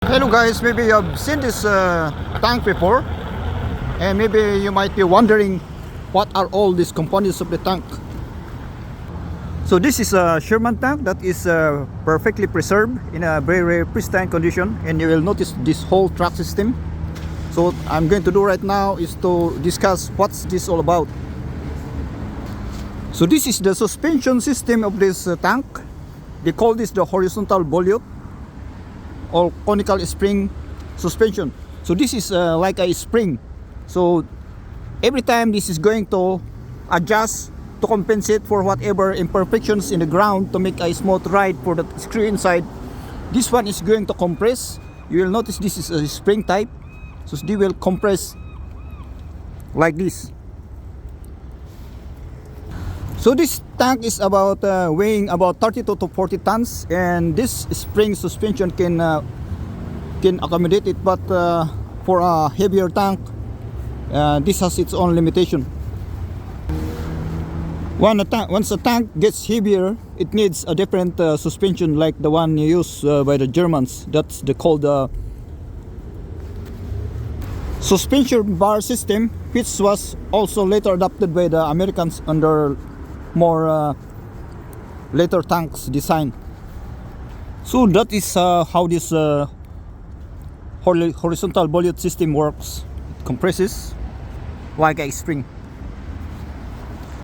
Hello guys, maybe you have seen this tank before, and maybe you might be wondering what are all these components of the tank. So this is a Sherman tank that is perfectly preserved in a very pristine condition, and you will notice this whole track system. So what I'm going to do right now is to discuss what's this all about. So this is the suspension system of this tank. They call this the horizontal volute or conical spring suspension. So this is like a spring. So every time this is going to adjust to compensate for whatever imperfections in the ground to make a smooth ride for the screw inside. This one is going to compress. You will notice this is a spring type. So they will compress like this. So this tank is about weighing about 32 to 40 tons, and this spring suspension can accommodate it, but for a heavier tank, this has its own limitation. Once a tank gets heavier, it needs a different suspension like the one used by the Germans. That's called the suspension bar system, which was also later adopted by the Americans under more later tanks design. So that is how this horizontal volute system works. It compresses like a spring.